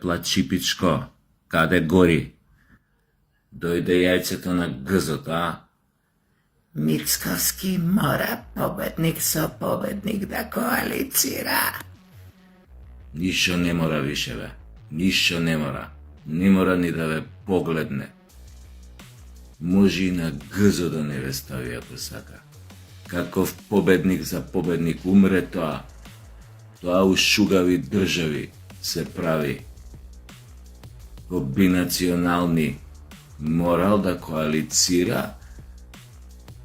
плачипичко, каде гори? Дојде јајцето на гзот, а? Мицковски мора победник со победник да коалицира. Ништо не мора више, бе. Ништо не мора. Не мора ни да ве погледне. Може и на гзо да не ве стави ако сака. Каков победник за победник умре тоа. Тоа у шугави држави се прави. Во бинационални морал да коалицира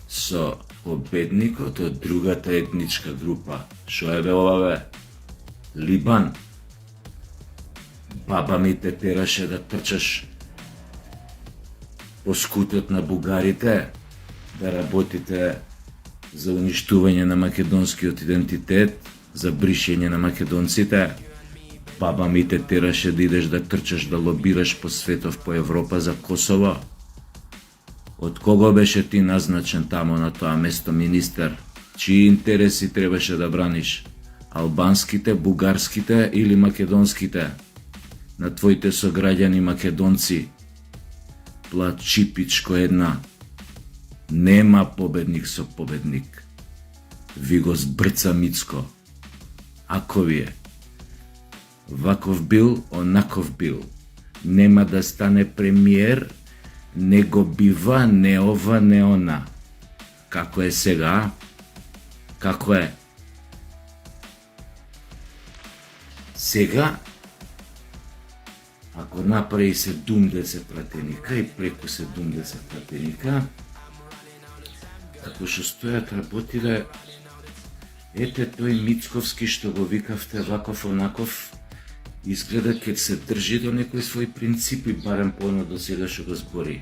со победникот од другата етничка група. Шо е бе ова бе? Либан. Баба ми те тераше да трчаш по скутот на бугарите, да работите за уништување на македонскиот идентитет, за бришење на македонците. Баба ми те тераше да идеш да трчаш, да лобираш по светов, по Европа за Косово. Од кого беше ти назначен тамо на тоа место министер? Чии интереси требаше да браниш? Албанските, бугарските или македонските? На твоите сограѓани македонци? Плачипичко една. Нема победник со победник. Ви го збрца Мицко. Ако ви е. Ваков бил, онаков бил. Нема да стане премиер, не го бива, не ова, не она. Како е сега? Како е? Сега, ако направи 70 пратеника и преку 70 пратеника, како што стојат работиле, ете тој Мицковски што го викавте ваков онаков, изгледа ќе се држи до некои своји принципи, барем по оно до сега што го збори.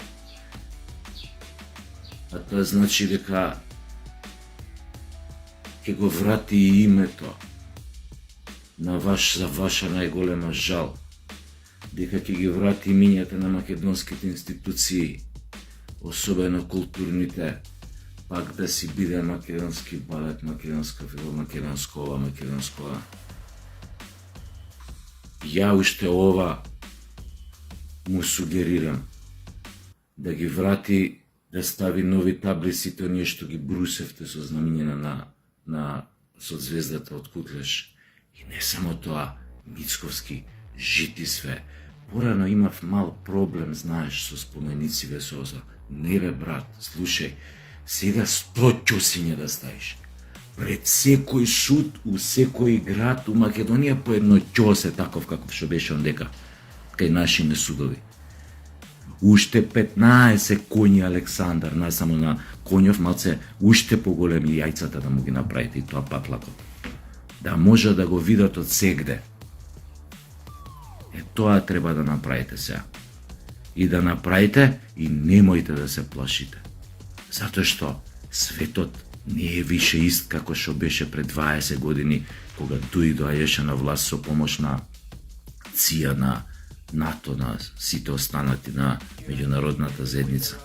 А тоа значи дека ќе го врати и името за ваша најголема жал, дека ќе ги врати имињата на македонските институции, особено културните, пак да си биде македонски балет, македонска филм, македонско ова, македонско ова. Ја уште ова му сугерирам, да ги врати, да стави нови табли сите оние што ги брусевте со знамињена со звездата од Кутлеш. И не само тоа, Мицковски, жити све. Порано имав мал проблем, знаеш, со споменици со оза. Не бе, брат, слушај, сега 100 ќосиња да ставиш. Пред секој суд, у секој град, у Македонија по едно ќосе, таков каков што беше ондека, кај нашите судови. Уште 15 коњи Александар, не само на конјов, малце уште поголеми јајцата да му ги направите, и тоа пак лако. Да може да го видат од сегде. Тоа треба да направите сега. И да направите и немојте да се плашите. Затоа што светот не е више ист како што беше пред 20 години, кога Дуи доаѓаше на власт со помош на ЦИА, на НАТО, на сите останати на меѓународната заедница.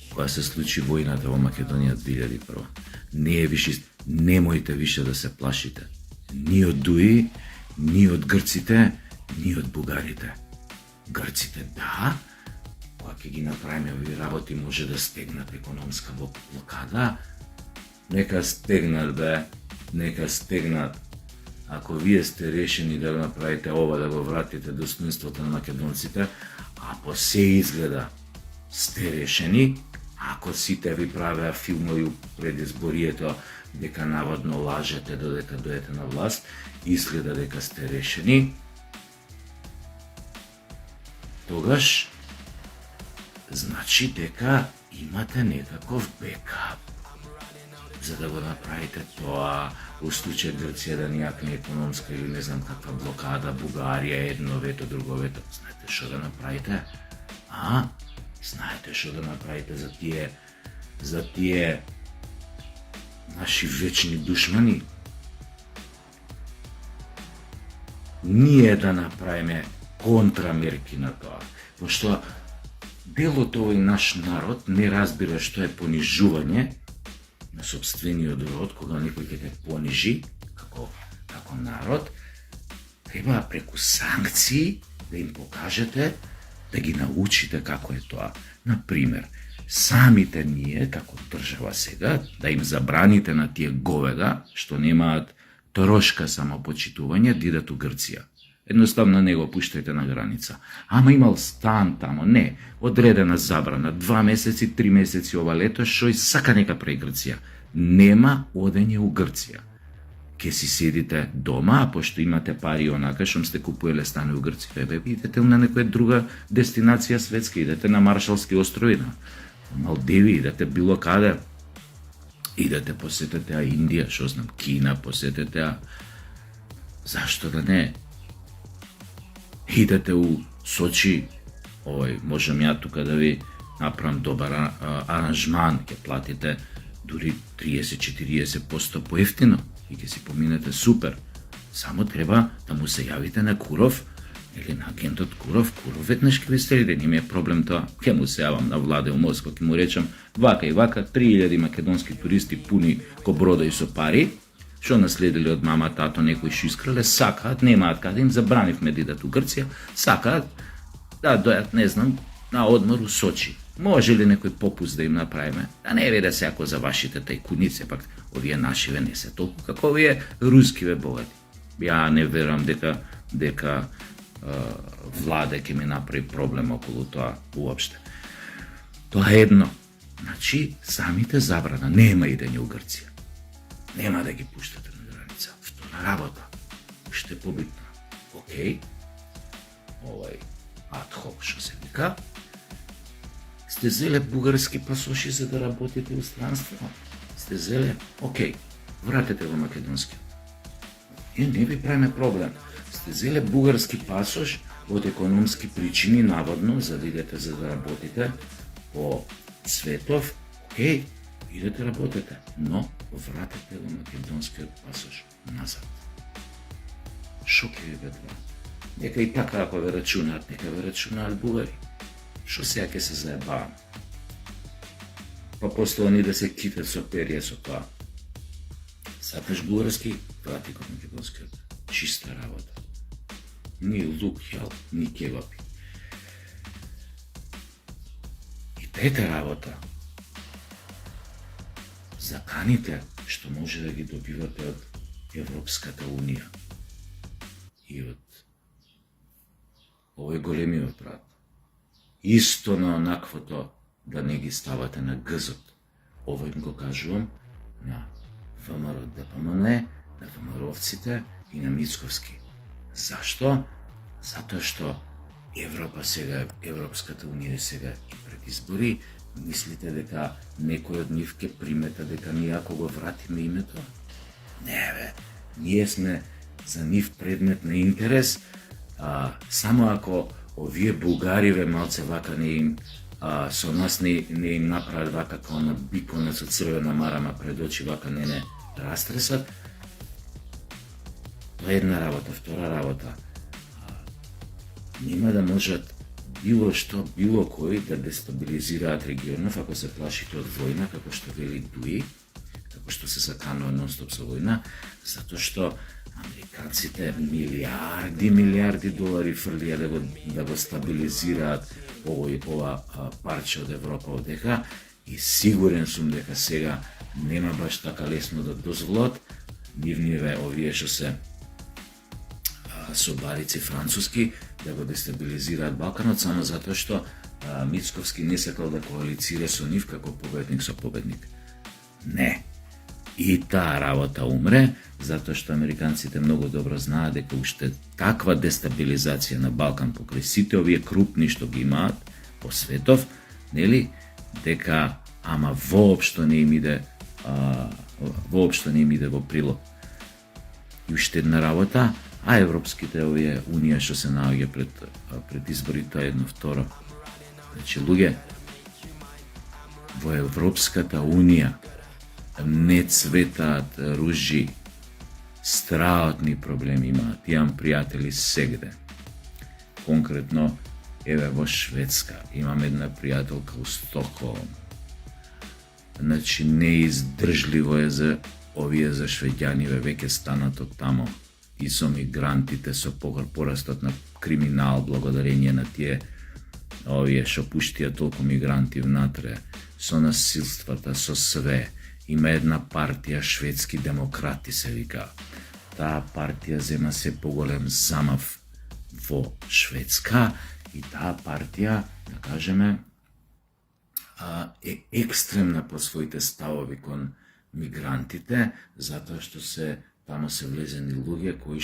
Кога се случи војната во Македонија 2001. Не е више ист. Немојте више да се плашите. Ни од Дуи, ни од грците, ни од бугарите. Грците, да, кога ќе ги направиме овие работи, може да стегнат економска блокада. Нека стегнат, бе, нека стегнат. Ако вие сте решени да направите ова, да го вратите достоинството на македонците, а по се изгледа сте решени, ако сите ви правеа филмови пред изборието, дека наводно лажете додека дојдете на власт, изгледа дека сте решени, тогаш значи дека имате некаков бекап за да го направите тоа, у случај Грција да нијакне економска или не знам каква блокада, Бугарија, едно вето, друго вето. Знаете што да направите? Знаете што да направите за тие наши вечни душмани? Ние да направиме контрамерки на тоа, пошто дел од овој наш народ не разбира што е понижување на собствениот род, кога некој ќе те понижи како народ, треба преку санкции да им покажете, да ги научите како е тоа. Например, самите ние, како држава сега, да им забраните на тие говеда, што немаат трошка самопочитување, да идат у Грција. Едноставно не го пуштајте на граница. Ама имал стан тамо, не, одредена забрана, 2 месеци, 3 месеци ова лето, што и сака нека прави Грција. Нема одење у Грција. Ке си седите дома, а пошто имате пари онака, шом сте купуеле стане у Грција, идете на некоја друга дестинација светска, идете на Маршалски острови, на Малдиви, идете било каде. Идете посетете Индија, што знам, Кина, посетете зашто да не? Идете у Сочи, можам ја тука да ви направам добар аранжман, ќе платите дури 30-40% поевтино и ќе си поминете супер. Само треба да му се јавите на Куров или на агентот Куров. Куров веднаш ќе ви следи, не ми е проблем тоа. Ќе му се јавам на Владе у Москва, ќе му речам вака и вака, 3000 македонски туристи пуни ко брода и со пари, што наследили од мама, тато, некои што искрале, сакаат, немаат каде, им забранивме да идат у Грција, сакаат да дојат, не знам, на одмор у Сочи. Може ли некој попуст да им направиме? Да не веде се ако за вашите тајкуници, пак овие нашиве не се толку како овие рускиве богати. Ја не верувам дека Владе ќе ми направи проблем околу тоа уопште. Тоа е едно. Значи, самите забрана, нема идење у Грција. Нема да ги пуштате на граница. Втора работа, уште побитна. Океј, адхок што се вика, сте зеле бугарски пасоши за да работите у странство? Сте зеле? Океј, вратете во македонски. И не ви правиме проблем. Сте зеле бугарски пасош од економски причини, наводно, за да идете за да работите по светов, океј, идете работете, но вратете во македонскиот пасош назад. Шо ќе ви бе тоа? Нека и така ако ве рачунаат, нека ве рачунаат бугари. Шо сега ќе се заебавам? Па после они да се китат со перје со тоа. Сакаш бугарски, врати кон македонскиот. Чиста работа. Ни лук, јал, ни кебапи. И трета работа. Заканите што може да ги добивате од Европската Унија и од овој големиот брат. Исто на онаквото да не ги ставате на гзот. Ово им го кажувам на ВМРО ДПМН, на ВМРО-овците и на Мицковски. Зашто? Затоа што Европа сега, Европската Унија сега и пред избори, мислите дека некој од нив ќе примета дека ние ако го вратиме името? Не бе, ние сме за нив предмет на интерес, само ако овие бугариве малце вака не им со нас не им направат вака како на биконец со црвена марама пред очи, вака не растресат. Тоа е една работа. Втора работа, нема да можат било што, било кој да дестабилизираат регионов ако се плашите од војна, како што вели Дуи, како што се заканува нон-стоп со војна, затоа што американците милиарди долари фрлија да го стабилизираат ова парче од Европа одека, и сигурен сум дека сега нема баш така лесно да дозволат нивниве овие што се собарици француски да го дестабилизираат Балканот само затоа што Мицковски не сакал да коалицира со нив како победник со победник. Не. И таа работа умре, затоа што американците многу добро знаат дека уште таква дестабилизација на Балкан покрај сите овие крупни што ги имаат по светов, нели, дека воопшто не им иде во прилог. И уште една работа, европските овие унија што се наоѓа пред изборите, едно второ. Значи, луѓе, во Европската Унија не цветаат ружи, страотни проблеми имаат. Имам пријатели сегде. Конкретно, еве во Шведска, имам една пријателка у Стокхолм. Значи, неиздржливо е за овие за швеѓаниве веќе станат од тамо. и со мигрантите, со порастот на криминал, благодарение на тие овие што пуштија толку мигранти внатре, со насилствата, со све. Има една партија шведски демократи се вика. Таа партија зема се поголем замав во Шведска и таа партија, да кажеме, е екстремна по своите ставови кон мигрантите, затоа што тамо се влезени луѓе кои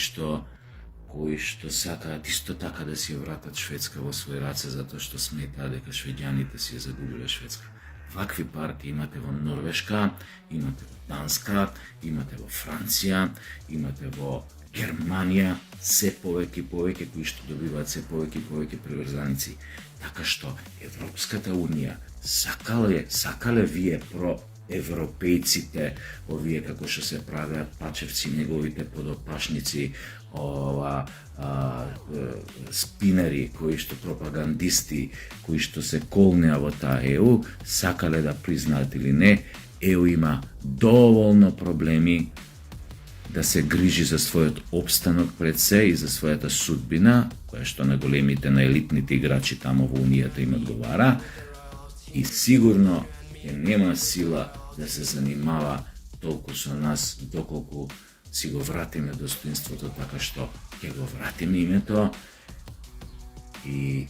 што сакаат исто така да си ја вратат Шведска во своји раце, затоа што сметаат дека швеѓаните си ја загубиле Шведска. Вакви партии имате во Норвешка, имате во Данска, имате во Франција, имате во Германија, се повеќе кои што добиваат се повеќе приврзаници. Така што Европската Унија сакале вие проевропејците, овие како што се правеат Пачевци, неговите подопашници, спинери, кои што пропагандисти, кои што се колнеа во таа ЕУ, сакале да признаат или не, ЕУ има доволно проблеми да се грижи за својот опстанок пред се и за својата судбина, која што на големите, на елитните играчи тамо во Унијата им одговара, и сигурно нема сила да се занимава толку со нас, доколку си го вратиме достоинството, така што ќе го вратиме името и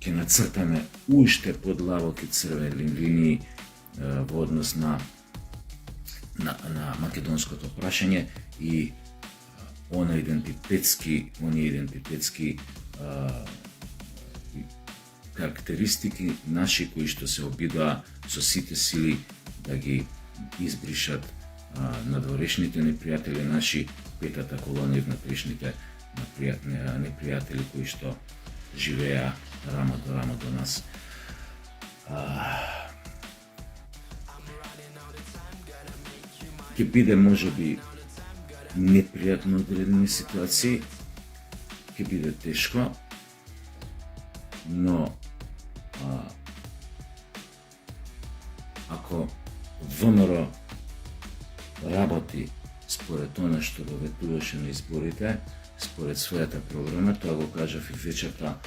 ќе нацртаме уште подлабоки црвени линии во однос на македонското прашање и оние идентитетски карактеристики наши кои што се обидоа со сите сили да ги избришат надворешните непријатели наши, петата колона и внатрешните непријатели кои што живеа рамо до рамо до нас. Ќе биде можеби непријатно одредени ситуации, ќе биде тешко, но ако ВМРО работи според она што го ветуваше на изборите, според својата програма, тоа го кажав и вечерта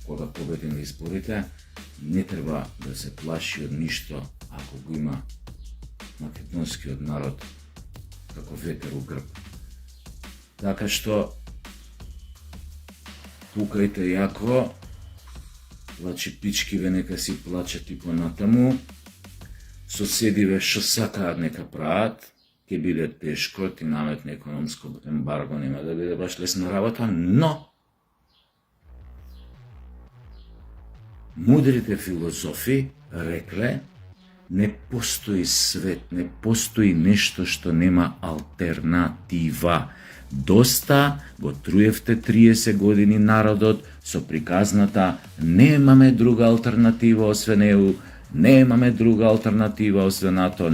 кога победи на изборите, не треба да се плаши од ништо ако го има македонскиот народ како ветер у грб. Така што пукајте јако, плачи пичкиве нека си плачат и понатаму, соседиве што сакаат нека прават, ќе биде тешко, ти наметне економско ембарго нема да биде баш лесна работа, но мудрите филозофи рекле не постои свет, не постои нешто што нема алтернатива. Доста го труевте 30 години народот со приказната немаме друга алтернатива освен ЕУ, немаме друга алтернатива освен НАТО,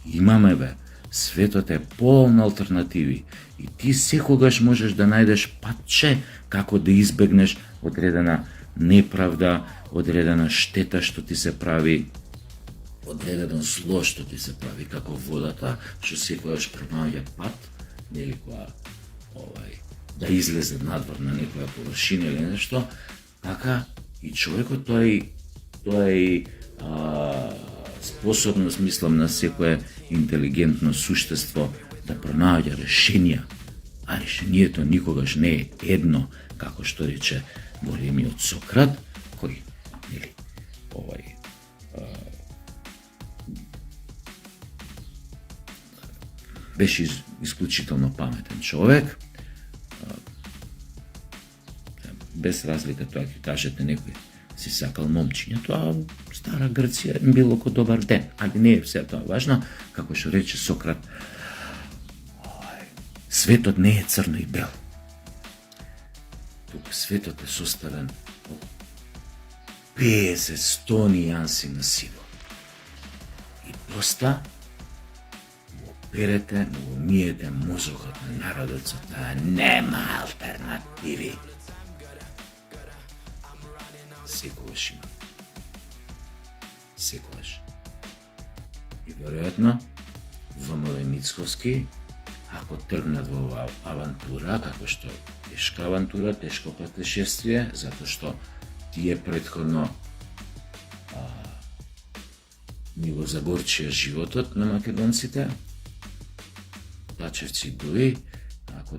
имаме бе. Светот е полн алтернативи и ти секогаш можеш да најдеш патче како да избегнеш одредена неправда, одредена штета што ти се прави, одреден зло што ти се прави, како водата што секогаш пронаоѓа пат, нели која да излезе надвор на некоја површина или нешто, така и човекот тоа е способност, мислам, на секое интелигентно суштество да пронаоѓа решенија, а решението никогаш не е едно, како што рече големиот Сократ, кој беше исклучително паметен човек, без разлика тоа ќе кажете некој си сакал момчиња, тоа стара Грција било ко добар ден, али не е се тоа важно, како што рече Сократ, светот не е црно и бел. Тук светот е составен од 50-100 нијанси на сиво. И доста му перете, му миете мозокот на народот за тоа нема алтернативи. Секогаш има. Секогаш. И веројатно ВМРО Мицковски, ако тргнат во оваа авантура, како што тешка авантура, тешко патешествие, затоа што тие предходно ни го загорчија животот на македонците, Тачевци дуи, ако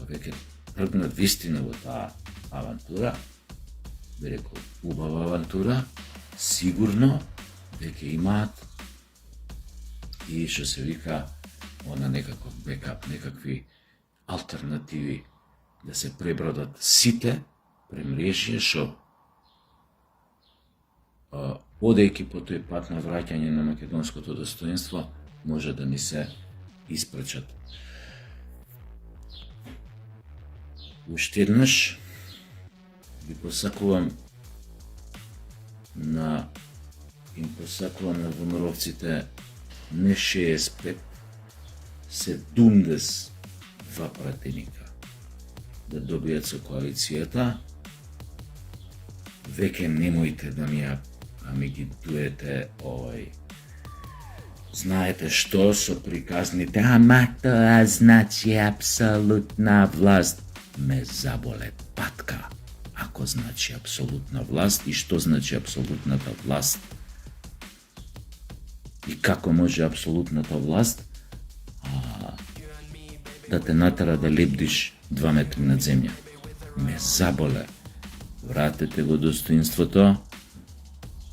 веќе тргнат вистина во таа авантура, би рекол убава авантура, сигурно веќе имаат и што се вика она некаков бекап, некакви алтернативи да се пребродат сите премрежија што одејќи по тој пат на враќање на македонското достоинство може да ни се испречат. Уште еднаш ги посакувам на ВМРО-ците не 65, 72 пратеника да добијат со коалицијата. Веќе немојте да ми ги дуете знаете што со приказните, ама тоа значи апсолутна власт. Ме заболе патка, ако значи апсолутна власт и што значи апсолутната власт. И како може апсолутната власт да те натера да лебдиш 2 метри над земја. Ме заболе. Вратете го достоинството,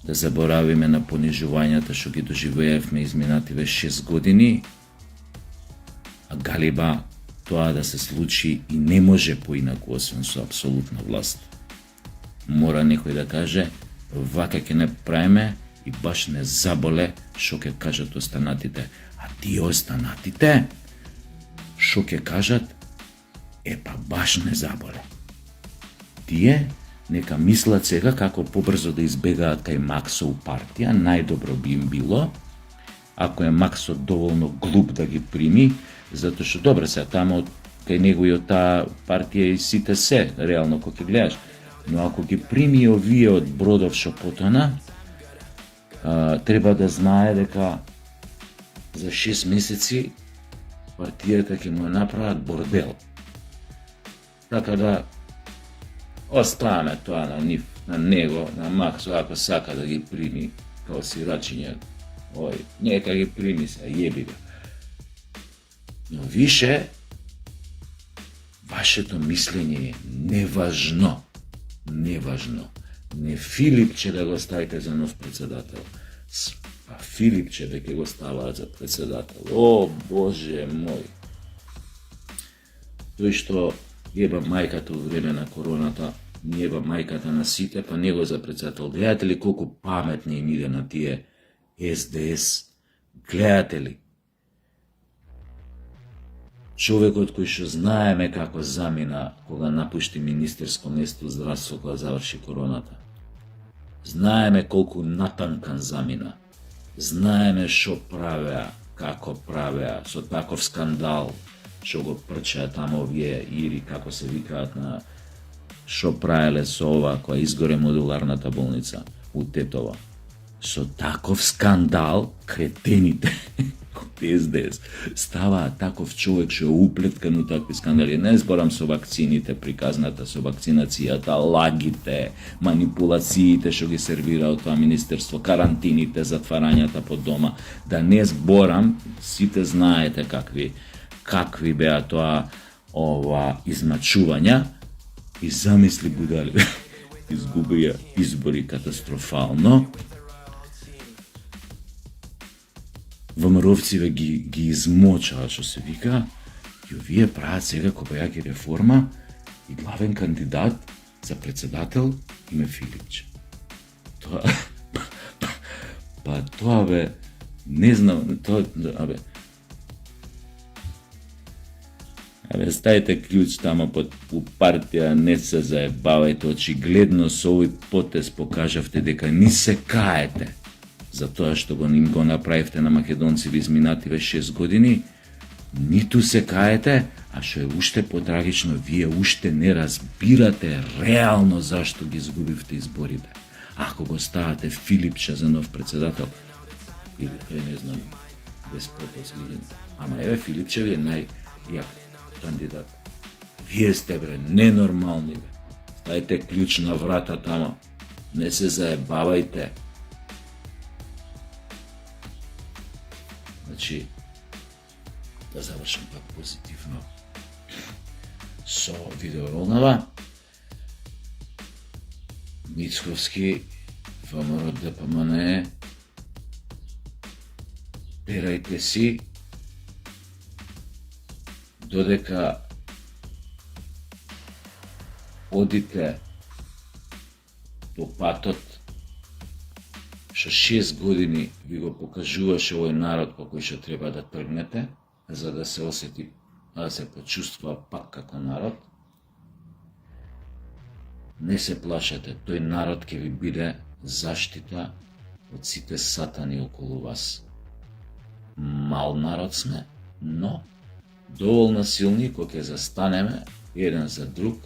да заборавиме на понижувањата што ги доживеевме изминативе 6 години, а галиба тоа да се случи и не може поинаку освен со апсолутна власт. Мора некој да каже, вака ќе не правиме и баш не заболе што ќе кажат останатите. А тие останатите, што ќе кажат, па баш не заболе. Тие нека мислат сега како побрзо да избегаат кај Максо у партија, најдобро би им било, ако е Максо доволно глуп да ги прими, затоа што добро се тамо кај него и од таа партија и сите се, реално кога ќе гледаш, но ако ги прими овие од Бродов што потона, треба да знае дека за 6 месеци партијата ќе му направат бордел. Така да оставаме тоа на нив, на него, на Максо, ако сака да ги прими као сирачиња, нека ги прими се, јеби го. Но више, вашето мислење е неважно. Неважно. Не Филипче да го ставите за нов председател, а Филипче да ќе го ставаат за председател. О, Боже мој! Тој што јеба мајката во време на короната, јеба мајката на сите, па него за председател. Гледате ли колку паметни им иде на тие СДС? Гледате ли? Човекот кој што знаеме како замина кога напушти министерско место здравство кога заврши короната. Знаеме колку натанкан замина. Знаеме што правеа, како правеа, со таков скандал, што го прчеа тамо овие ири, како се викаат на што правеле со ова која изгоре модуларната болница у Тетово. Со таков скандал, кретените од СДС ставаат таков човек што е уплеткан у такви скандали. Не зборам со вакцините, приказната со вакцинацијата, лагите, манипулациите што ги сервира од тоа министерство, карантините, затварањата по дома. Да не зборам, сите знаете какви беа тоа измачувања и замисли будали изгубија избори катастрофално. ВМРО-вциве ги измочаа, што се вика, и овие прават сега кобајаки реформа и главен кандидат за председател име Филипче. Тоа бе, не знам, ставите клjuč тамо у партија, не се заебавајте, очигледно со овој потез покажавте дека ни се каете за тоа што им го направивте на македонци во изминативе 6 години, ниту се каете, а што е уште потрагично, вие уште не разбирате реално зашто ги изгубивте изборите. Ако го ставате Филипче за нов председател, или не знам, без потез или Ама еве Филипчев е најјак кандидат. Вие сте бре ненормални бе. Ставите клjuč на врата тамо. Не се заебавајте. Значи, да завршам пак позитивно со видеоролнава. Мицковски, ВМРО ДПМН, перајте си, додека одите по патот што 6 години ви го покажуваше овој народ по кој што треба да тргнете, за да се осети, да се почувствува пак како народ. Не се плашете, тој народ ќе ви биде заштита од сите сатани околу вас. Мал народ сме, но доволно силни кога ќе застанеме еден за друг,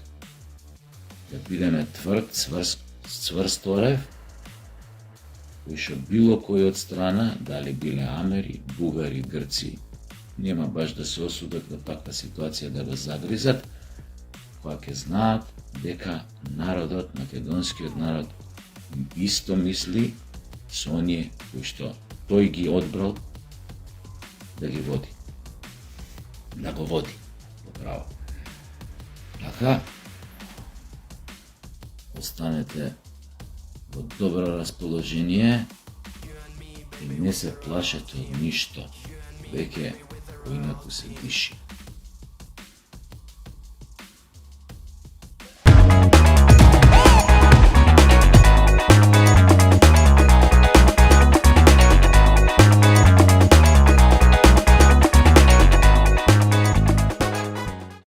да бидеме тврд, цврст орев, кој што било кој од страна, дали биле Амери, Бугари, Грци, нема баш да се осудат на таква ситуација да го загризат, кога ќе знаат дека народот, македонскиот народ, исто мисли со оние кои што тој ги одбрал да ги води. Да го води, поправо. Така, останете во добро расположение и не се плашете од ништо. Веќе војната се диши.